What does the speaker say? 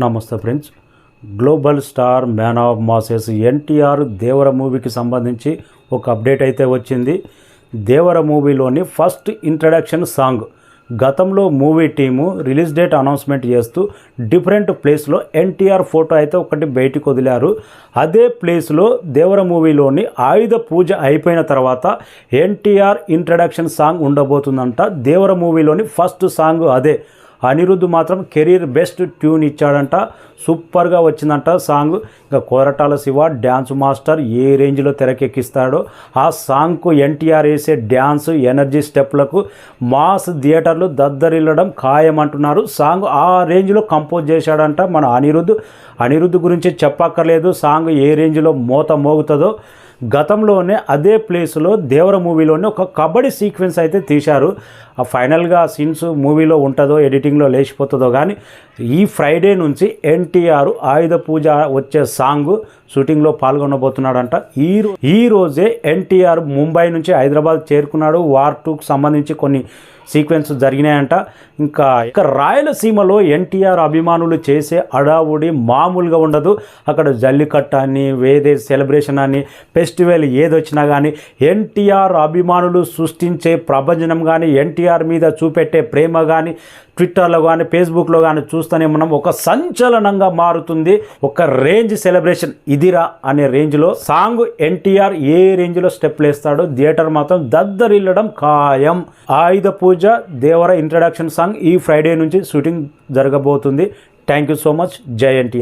నమస్తే friends. Global star man of masses NTR Devara మూవీకి సంబంధించి ఒక అప్డేట్ అయితే వచ్చింది. దేవర మూవీలోని ఫస్ట్ ఇంట్రడక్షన్ సాంగ్ గతంలో movie team release date announcement చేస్తూ డిఫరెంట్ ప్లేస్లో ఎన్టీఆర్ ఫోటో అయితే ఒకటి బయటికి వదిలారు. అదే ప్లేస్లో దేవర మూవీలోని ఆయుధ పూజ అయిపోయిన తర్వాత ఎన్టీఆర్ ఇంట్రడక్షన్ సాంగ్ ఉండబోతుందంట. దేవర మూవీలోని ఫస్ట్ సాంగ్ అదే. అనిరుద్ధ్ మాత్రం కెరీర్ బెస్ట్ ట్యూన్ ఇచ్చాడంట, సూపర్గా వచ్చిందంట సాంగ్. ఇంకా కోరటాల శివ డ్యాన్స్ మాస్టర్ ఏ రేంజ్లో తెరకెక్కిస్తాడో ఆ సాంగ్కు ఎన్టీఆర్ వేసే డ్యాన్స్ ఎనర్జీ స్టెప్లకు మాస్ థియేటర్లు దద్దరిల్లడం ఖాయమంటున్నారు. సాంగ్ ఆ రేంజ్లో కంపోజ్ చేశాడంట మన అనిరుద్ధ్ గురించి చెప్పక్కర్లేదు. సాంగ్ ఏ రేంజ్లో మోత మోగుతుందో. గతంలోనే అదే ప్లేస్లో దేవర మూవీలోనే ఒక కబడ్డీ సీక్వెన్స్ అయితే తీశారు. ఆ ఫైనల్గా సీన్స్ మూవీలో ఉంటుందో ఎడిటింగ్లో లేచిపోతుందో కానీ ఈ ఫ్రైడే నుంచి ఎన్టీఆర్ ఆయుధ పూజ వచ్చే సాంగ్ షూటింగ్లో పాల్గొనబోతున్నాడంట. ఈ రోజే ఎన్టీఆర్ ముంబై నుంచి హైదరాబాద్ చేరుకున్నాడు. వార్ 2కు సంబంధించి కొన్ని సీక్వెన్స్ జరిగినాయంట. ఇంకా రాయలసీమలో ఎన్టీఆర్ అభిమానులు చేసే అడావుడి మామూలుగా ఉండదు. అక్కడ జల్లికట్టు అని వేరే సెలబ్రేషన్ అని ఫెస్టివల్ ఏదొచ్చినా కానీ ఎన్టీఆర్ అభిమానులు సృష్టించే ప్రభంజనం కానీ ఎన్టీఆర్ మీద చూపెట్టే ప్రేమ కానీ ట్విట్టర్లో కానీ ఫేస్బుక్లో కానీ చూస్తూనే మనం ఒక సంచలనంగా మారుతుంది. ఒక రేంజ్ సెలబ్రేషన్ ఇదిరా అనే రేంజ్లో సాంగ్ ఎన్టీఆర్ ఏ రేంజ్లో స్టెప్లు వేస్తాడో థియేటర్ మాత్రం దద్దరిల్లడం ఖాయం. ఆయుధ పూజ దేవర ఇంట్రడక్షన్ సాంగ్ ఈ ఫ్రైడే నుంచి షూటింగ్ జరగబోతుంది. Thank you so much. జై ఎన్టీఆర్.